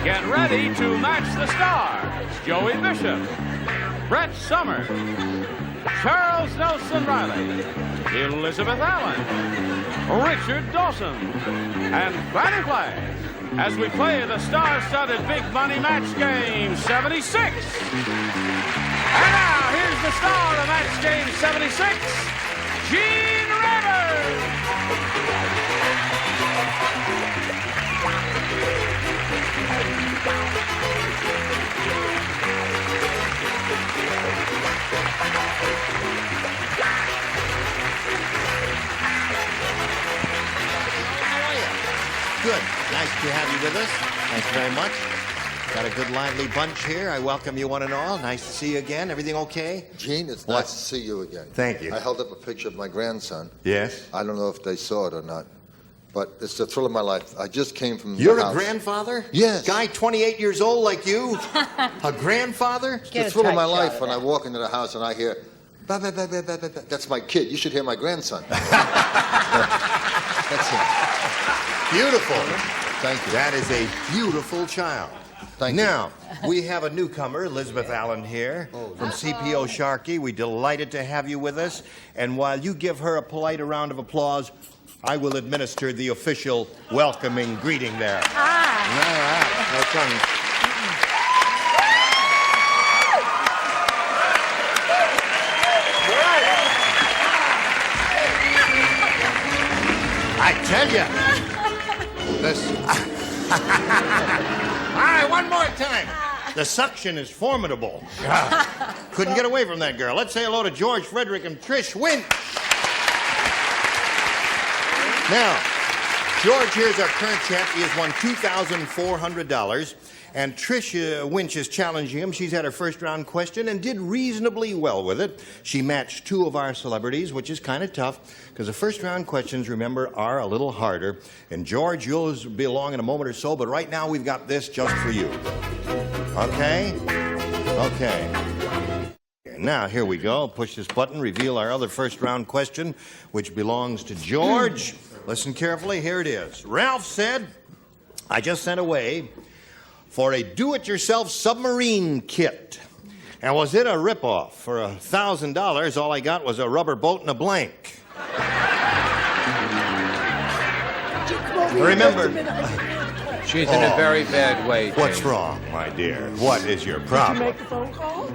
Get ready to match the stars. Joey Bishop, Brett Summers, Charles Nelson Reilly, Elizabeth Allen, Richard Dawson, and Fannie Flagg as we play the star-studded Big Money Match Game 76. And now, here's the star of Match Game 76, Gene Rivers. Good. Nice to have you with us. Thank you very much. Got a good lively bunch here. I welcome you one and all. Nice to see you again. Everything okay? Gene, it's nice to see you again. Thank you. I held up a picture of my grandson. Yes? I don't know if they saw it or not, but it's the thrill of my life. I just came from You're the a house. grandfather? Yes. Guy 28 years old like you? A grandfather? It's the thrill of my life when I walk into the house and I hear, ba, ba, ba, ba, ba, ba, ba. That's my kid. You should hear my grandson. That's him. Beautiful. Thank you. That is a beautiful child. Thank you. Now, we have a newcomer, Elizabeth Allen here from CPO Sharkey. We're delighted to have you with us. And while you give her a polite round of applause, I will administer the official welcoming greeting there. Hi. All right. No tongue. I tell you. This. All right, one more time. The suction is formidable. Couldn't get away from that girl. Let's say hello to George Frederick and Trish Winch. Now, George here is our current champ. He has won $2,400. And Trish Winch is challenging him. She's had her first round question and did reasonably well with it. She matched two of our celebrities, which is kind of tough because the first round questions, remember, are a little harder. And George, you'll be along in a moment or so, but right now we've got this just for you. Okay? Okay. Now, here we go. Push this button, reveal our other first round question, which belongs to George. Listen carefully. Here it is. Ralph said, I just sent away for a do-it-yourself submarine kit. And was it a ripoff? For $1,000, all I got was a rubber boat and a blank. Remember, she's in a very bad way. what's wrong, my dear? What is your problem? Make a phone call?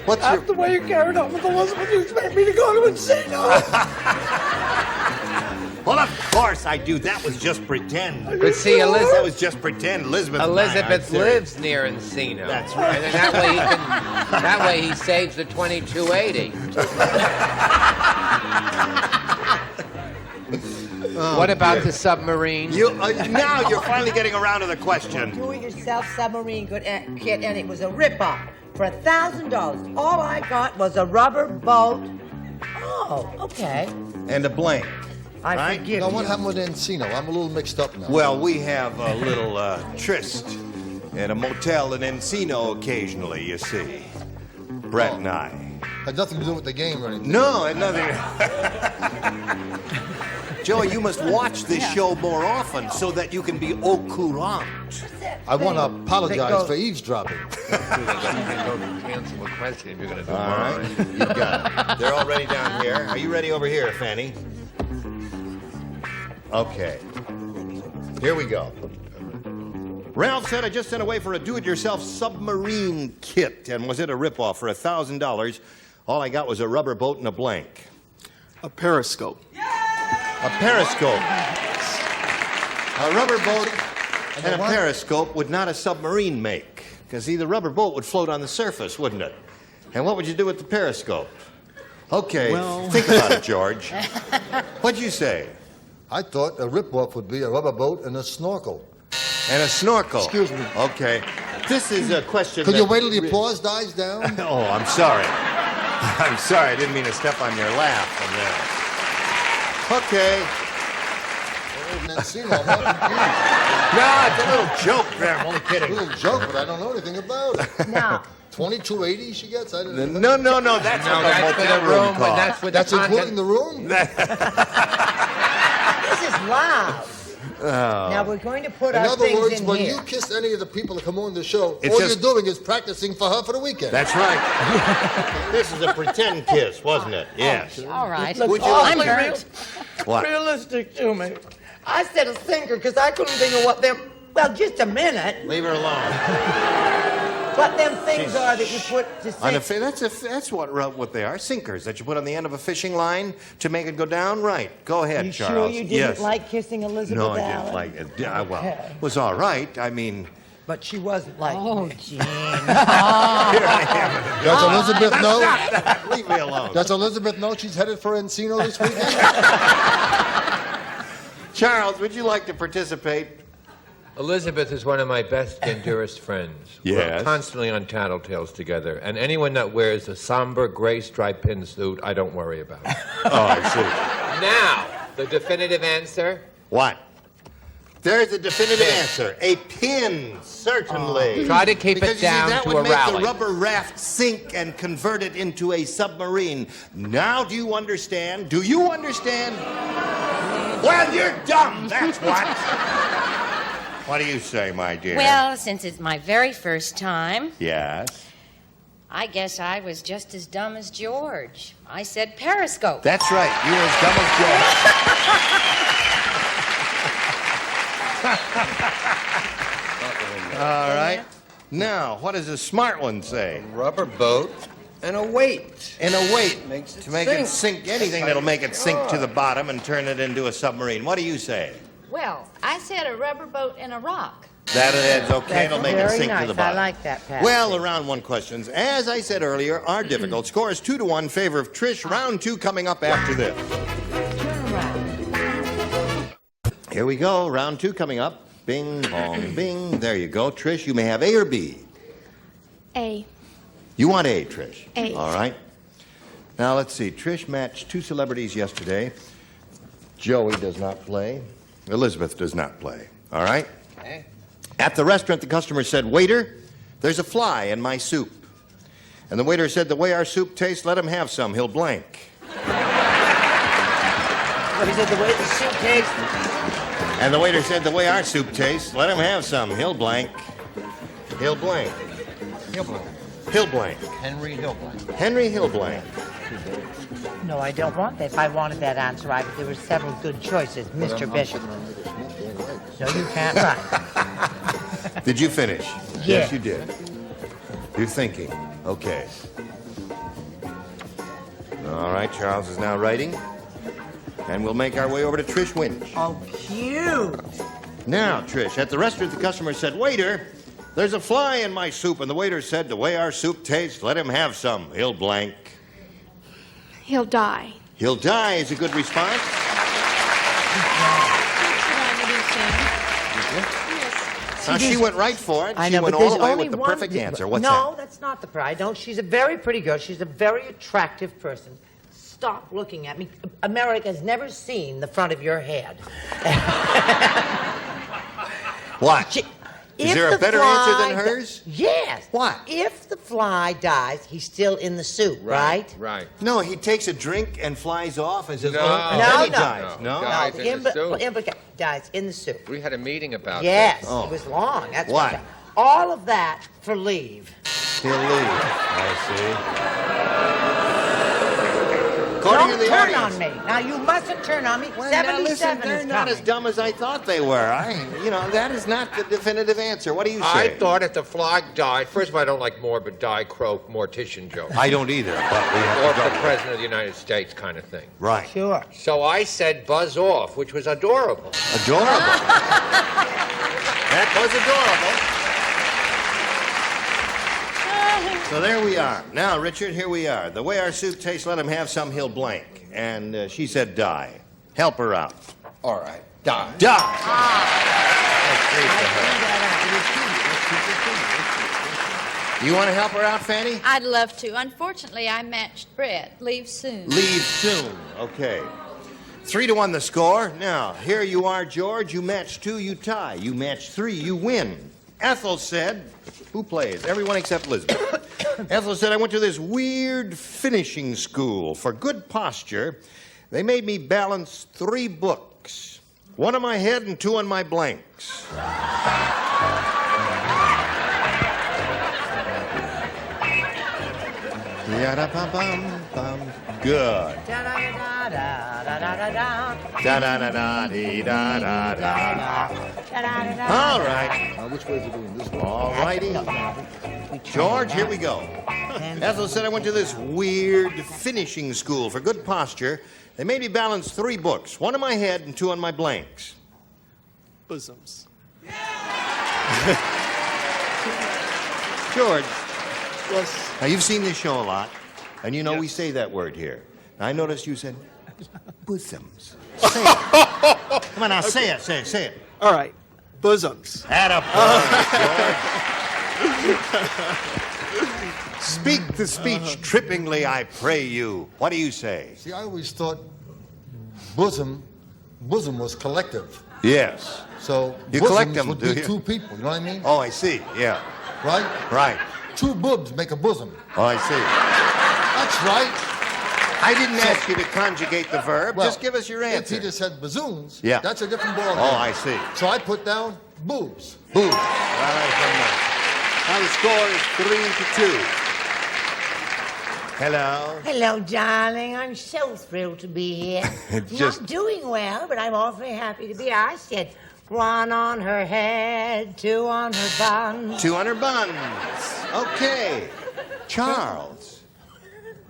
What's After the way you carried on with Elizabeth, you expect me to go to Encino? Well, of course I do. That was just pretend. But see, That Elizabeth was just pretend. Elizabeth and I aren't serious. lives near Encino. That's right. And then that way he saves the $22.80. What about the submarine? Now you're finally getting around to the question. Do-it-yourself submarine kit, and it was a rip-off for $1,000. All I got was a rubber boat. Oh, okay. And a blank. I Right? forgive Now, you. what happened with Encino? I'm a little mixed up now. Well, we have a little tryst in a motel in Encino occasionally, you see. Brett and I. Had nothing to do with the game or anything. No, and nothing. Joey, you must watch this show more often so that you can be au courant. I want to apologize for eavesdropping. Cancel the question if you're going to do All right, you got it. They're already down here. Are you ready over here, Fannie? Okay. Here we go. Ralph said, I just sent away for a do-it-yourself submarine kit. And was it a ripoff for $1,000? All I got was a rubber boat and a blank. A periscope. A periscope. A rubber boat and a periscope would not a submarine make. Because the rubber boat would float on the surface, wouldn't it? And what would you do with the periscope? Okay, Well... think about it, George. What'd you say? I thought a rip-off would be a rubber boat and a snorkel. And a snorkel. Excuse me. Okay. This is a question Could that... you wait till the applause dies down? Oh, I'm sorry. I'm sorry. I didn't mean to step on your lap. Okay. Encino, I'm not confused. No, it's a little joke there. I'm only A kidding. little joke, but I don't know anything about it. Now, $22.80 she gets? I didn't know. No, that's No, what the that's for motel the room, but cost. that's for the That's including content. the room? this is loud. Now we're going to put In our other things words, in when here. you kiss any of the people that come on the show, It's all just- you're doing is practicing for her for the weekend. That's right. This is a pretend kiss, wasn't it? Yes. All right. Would you I'm like hurt. What? Realistic to me. I said a sinker because I couldn't think of what them. Well, just a minute. Leave her alone. What them things are that you put to On a sink. that's what they are. Sinkers that you put on the end of a fishing line to make it go down. Right. Go ahead, You Charles. sure you didn't yes. like kissing Elizabeth No, I Allen? didn't like it. Yeah, well, Okay. it was all right. I mean, But she wasn't like Oh, me. Gene. here I am. Does Elizabeth know? Stop that. Leave me alone. Does Elizabeth know she's headed for Encino this weekend? Charles, would you like to participate? Elizabeth is one of my best and dearest friends. Yes. We're constantly on tattletales together, and anyone that wears a somber gray striped pin suit, I don't worry about. Oh, I see. Now, the definitive answer. What? There's a definitive answer. A pin, certainly. Try to keep Because it you down see, that to would a make rally. the rubber raft sink and convert it into a submarine. Now do you understand? Do you understand? Well, you're dumb, that's what. What do you say, my dear? Well, since it's my very first time, Yes. I guess I was just as dumb as George. I said periscope. That's right. You were as dumb as George. All right. Now, what does a smart one say? Rubber boat and a weight. And a weight Makes it to make it sink. Anything that'll make it sink to the bottom and turn it into a submarine. What do you say? Well, I said a rubber boat and a rock. That's okay. It'll make it very sink nice. to the bottom. I like that, Pat. Well, the round one questions, as I said earlier, are difficult. Score is 2-1 in favor of Trish. Round two coming up after this. Turn around. Here we go. Round two coming up. Bing, bong, bing. There you go. Trish, you may have A or B. A. You want A, Trish? A. All right. Now, let's see. Trish matched two celebrities yesterday. Joey does not play. Elizabeth does not play. All right? Okay. At the restaurant, the customer said, "Waiter, there's a fly in my soup." And the waiter said, "The way our soup tastes, let him have some. He'll blank." He said the way the soup tastes. And the waiter said, "The way our soup tastes, let him have some. He'll blank. He'll blank. He'll blank. Henry Hillblank. Henry Hillblank." No, I don't want that. If I wanted that answer, there were several good choices, Mr. Bishop. No, you can't write. Did you finish? Yeah. Yes, you did. You're thinking. Okay. All right, Charles is now writing. And we'll make our way over to Trish Winch. Oh, cute. Now, Trish, at the restaurant, the customer said, "Waiter, there's a fly in my soup." And the waiter said, "The way our soup tastes, let him have some. He'll blank. He'll die. He'll die" is a good response. Now, she went right for it. I She know, went but all there's the way only with the one. perfect answer. What's no, that? that's not the pride. No, she's a very pretty girl. She's a very attractive person. Stop looking at me. America's never seen the front of your head. What? Is there a better answer than hers? Yes. What? If the fly dies, he's still in the soup, right? Right. No, he takes a drink and flies off and says, No. "Oh," and No, then he no. dies. No? Dies in the soup. Dies in the soup. We had a meeting about Yes, this. Oh. it was long. That's What? what. All of that for leave. He'll leave. I see. According to Don't the turn audience. on me. Now, you mustn't turn on me. Well, now 77 listen, they're is not as coming. dumb as I thought they were. That is not the definitive answer. What do you say? I thought if the Flagg died, first of all, I don't like morbid, die, croak, mortician jokes. I don't either, but we have Or to the double. President of the United States kind of thing. Right. Sure. So I said buzz off, which was adorable. Adorable. That was adorable. So there we are. Now, Richard, here we are. The way our soup tastes, let him have some, he'll blank. And she said die. Help her out. All right. Die. Die. You want to help her out, Fannie? I'd love to. Unfortunately, I matched Brett. Leave soon. Leave soon. Okay. 3-1 the score. Now, here you are, George. You match 2, you tie. You match 3, you win. Ethel said, who plays? Everyone except Elizabeth. Ethel said, "I went to this weird finishing school. For good posture, they made me balance 3 books. one on my head and two on my blanks. Yada-bum-bum-bum. Good. Da-da-da-da-dee-da-da-da. All right. Now, which way is it doing? This way? All righty. George, here we go. Ethel said I went to this weird finishing school for good posture. They made me balance 3 books, one on my head and 2 on my blanks. Bosoms. George, Yes. now you've seen this show a lot, and you know we say that word here. I noticed you said bosoms. Say it. Come on now, say it. All right. Bosoms. Speak the speech trippingly, I pray you. What do you say? See, I always thought bosom was collective. Yes. So You bosoms collect them, would do be you? 2 people. You know what I mean? Oh, I see. Yeah. Right? Right. 2 boobs make a bosom. Oh, I see. That's right. I didn't ask you to conjugate the verb. Well, Just give us your If answer. he just said bazooms, Yeah. that's a different ballgame. Oh, I see. So I put down boobs. Boom. Now the score is 3-2. Hello. Hello, darling. I'm so thrilled to be here. Just- Not doing well, but I'm awfully happy to be here. I said 1 on her head, 2 on her bun. 2 on her buns. Okay. Charles.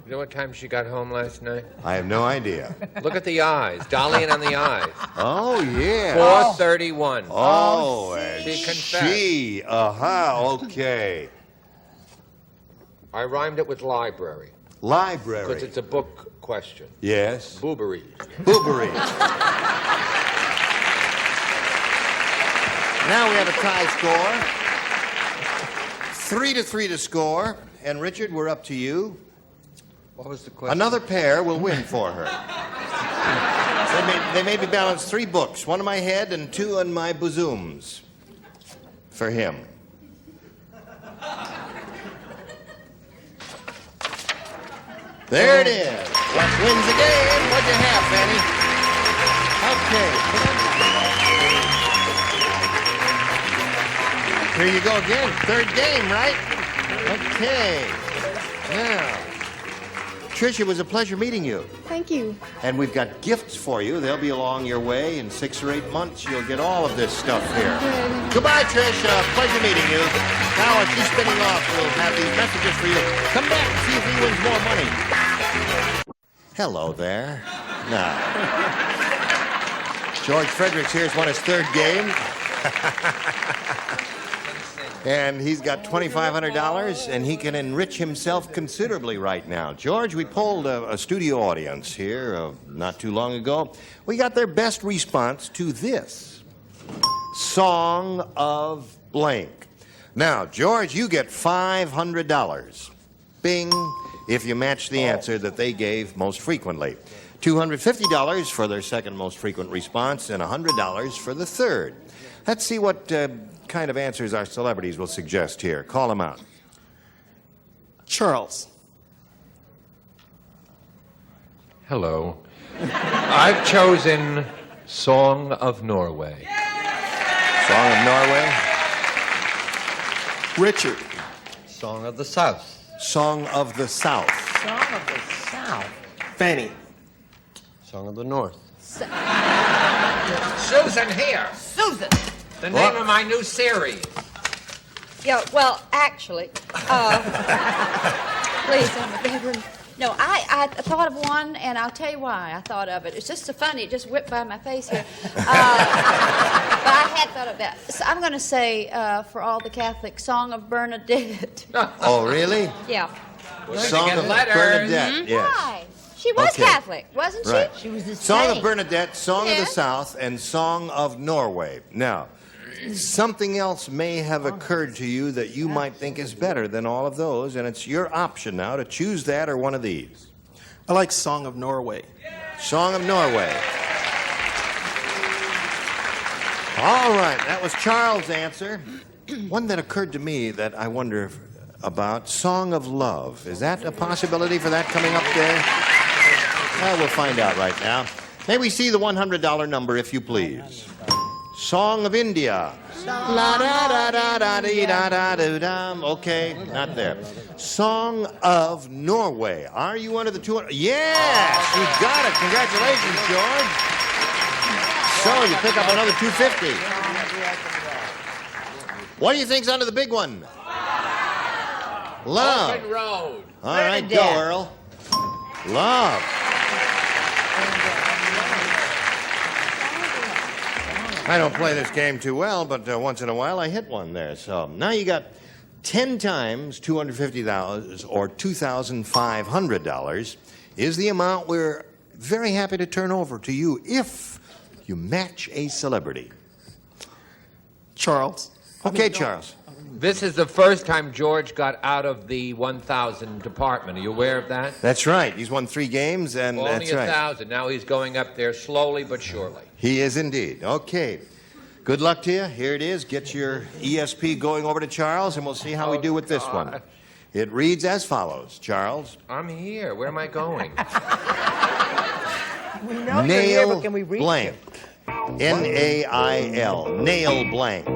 You know what time she got home last night? I have no idea. Look at the eyes. Dollying on the eyes. Oh, yeah. 4:31. Oh, She confessed. Okay. I rhymed it with library Library. because it's a book question. Yes. Boobery. Boobery. Now we have a tie score. 3-3 to score. And Richard, we're up to you. What was the question? Another pair will win for her. They made me balance 3 books, 1 on my head and 2 on my bosoms. For him. There it is. What wins the game? What'd you have, Fannie? Okay. Here you go again. 3rd game, right? Okay. Now, Tricia, it was a pleasure meeting you. Thank you. And we've got gifts for you. They'll be along your way. In 6 or 8 months, you'll get all of this stuff here. Goodbye, Tricia. Pleasure meeting you. Now, as she's spinning off, we'll have these messages for you. Come back and see if he wins more money. Hello there. Now, George Fredericks here's won his 3rd game. And he's got $2,500, and he can enrich himself considerably right now. George, we polled a studio audience here not too long ago. We got their best response to this song of blank. Now, George, you get $500. Bing, if you match the answer that they gave most frequently. $250 for their second most frequent response, and $100 for the 3rd. Let's see what kind of answers our celebrities will suggest here. Call them out. Charles. Hello. I've chosen Song of Norway. Song of Norway. Richard. Song of the South. Song of the South. Song of the South. Fannie. Song of the North. Susan here. Susan. The name of my new series. Yeah, well, actually, please, I'm a bedroom. No, I thought of one, and I'll tell you why I thought of it. It's just so funny. It just whipped by my face here. But I had thought of that. So I'm going to say, for all the Catholics, Song of Bernadette. Oh, really? Yeah. Song get of letters. Bernadette, yes. Why? She was Okay. Catholic, wasn't she? Right. She was the Song same. of Bernadette, Song of the Yes. South, and Song of Norway. Now, something else may have occurred to you that you might think is better than all of those, and it's your option now to choose that or one of these. I like Song of Norway. Song of Norway. All right, that was Charles' answer. One that occurred to me that I wonder about, Song of Love. Is that a possibility for that coming up there? Well, we'll find out right now. May we see the $100 number, if you please? Song of India. La da da da da dee da da do dum. Okay, not there. Song of Norway. Are you under the 200? Yes, you got it. Congratulations, George. So you pick up another 250. What do you think's under the big one? Love. Open road. All right, go, Earl. Love. I don't play this game too well, but once in a while I hit one there. So now you got 10 times $250 or $2,500 is the amount we're very happy to turn over to you if you match a celebrity. Charles. Okay, Charles. This is the first time George got out of the 1,000 department. Are you aware of that? That's right. He's won 3 games, and Only that's right. 1,000. Now he's going up there slowly but surely. He is indeed. Okay. Good luck to you. Here it is. Get your ESP going over to Charles, and we'll see how we do with this one. It reads as follows. Charles. I'm here. Where am I going? We know you're here, Nail but can we reach blank. Nail. Nail blank.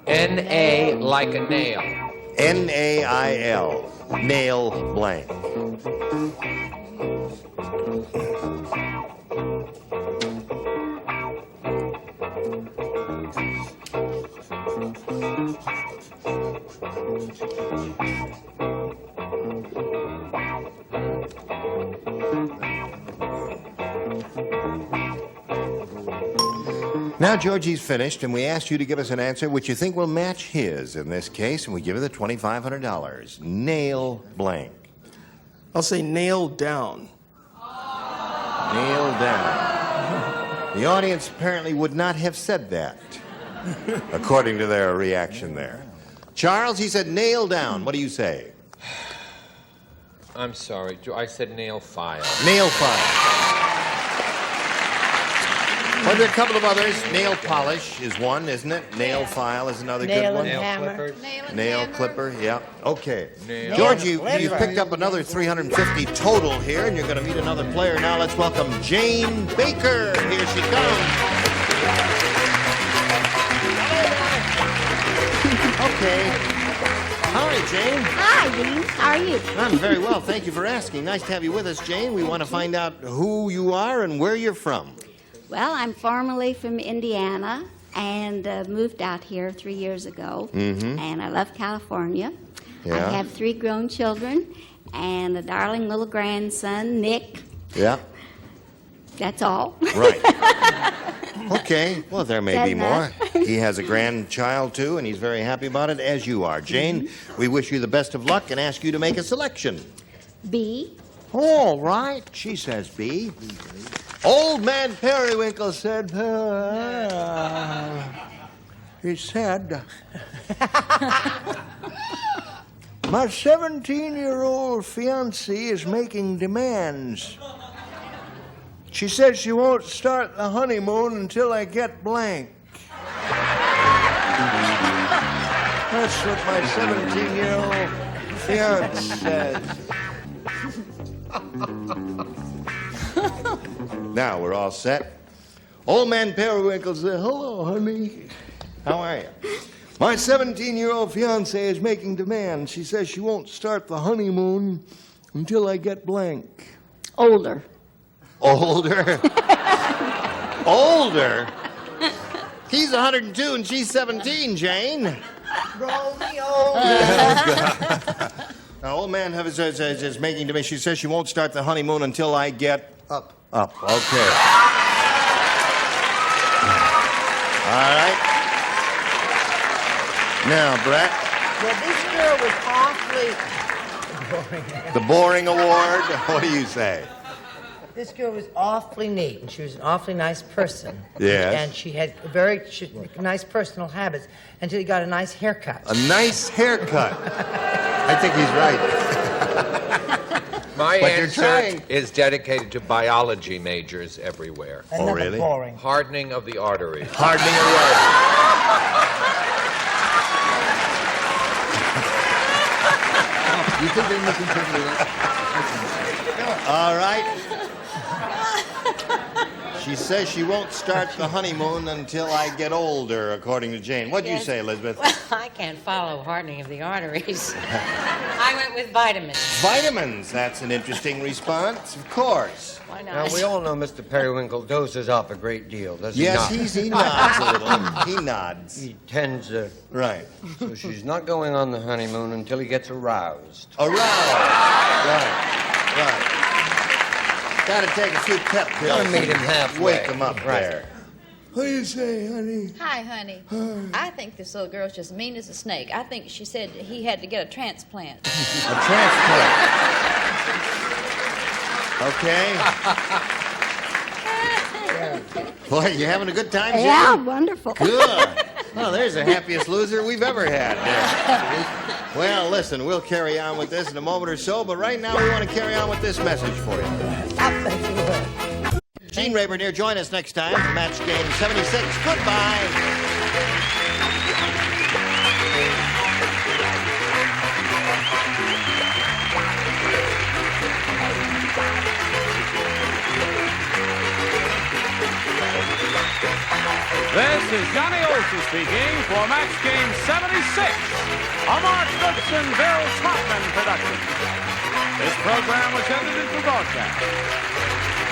N-A like a nail. Nail. Nail blank. Now, Georgie's finished, and we asked you to give us an answer which you think will match his in this case, and we give you the $2,500. Nail blank. I'll say nail down. Nail down. The audience apparently would not have said that, according to their reaction there. Charles, he said nail down. What do you say? I'm sorry. I said nail file. Nail file. Well, there are a couple of others. Nail polish is one, isn't it? Nail file is another Nail good one. and hammer. Clippers. Nail clipper, yeah. Okay. Nail George, you clipper. picked up another 350 total here, and you're going to meet another player now. Let's welcome Jane Baker. Here she comes. Okay. Hi, Jane. Hi, Dean. How are you? I'm very well. Thank you for asking. Nice to have you with us, Jane. We want to find out who you are and where you're from. Well, I'm formerly from Indiana and moved out here 3 years ago. Mm-hmm. And I love California. Yeah. I have 3 grown children and a darling little grandson, Nick. Yeah. That's all. Right. Okay. Well, there may That be more. enough? He has a grandchild, too, and he's very happy about it, as you are. Jane, we wish you the best of luck and ask you to make a selection. B. All right. She says B. Old man Periwinkle said, he said, my 17-year-old fiancée is making demands. She says she won't start the honeymoon until I get blank. That's what my 17-year-old fiancé says. Now we're all set. Old man Periwinkle said, hello, honey. How are you? My 17-year-old fiancée is making demands. She says she won't start the honeymoon until I get blank. Older. Older? Older? He's 102 and she's 17, Jane. Romeo. Now, old man is making demands. She says she won't start the honeymoon until I get Up. up. Okay. All right. Now, Brett, Well, this girl was awfully boring. the boring award. What do you say? This girl was awfully neat, and she was an awfully nice person. Yes. And she had nice personal habits until he got a nice haircut. A nice haircut. I think he's right. My But you're answer trying. is dedicated to biology majors everywhere. Another really? boring. Hardening of the arteries. Hardening of the You think they make him perfectly right? artery. All right. She says she won't start the honeymoon until I get older, according to Jane. What'd you Yes. say, Elizabeth? Well, I can't follow hardening of the arteries. I went with vitamins. Vitamins. That's an interesting response. Of course. Why Now, not? we all know Mr. Periwinkle doses off a great deal, does he Yes, not? he nods a little. He nods. He tends to. Right. So she's not going on the honeymoon until he gets aroused. Aroused. Right. Gotta take a few pep pills. Gotta meet him halfway. Wake him up Right. there. What do you say, honey? Hi, honey. I think this little girl's just mean as a snake. I think she said he had to get a transplant. A transplant. Okay. Boy, you having a good time, Jane? Yeah, wonderful. Good. Well, there's the happiest loser we've ever had there. Well, listen, we'll carry on with this in a moment or so, but right now we want to carry on with this message for you. Gene Rayburn here. Join us next time for Match Game 76. Goodbye. This is Johnny Olson speaking for Match Game 76, a Mark Goodson, Bill Topman production. This program was edited for broadcast.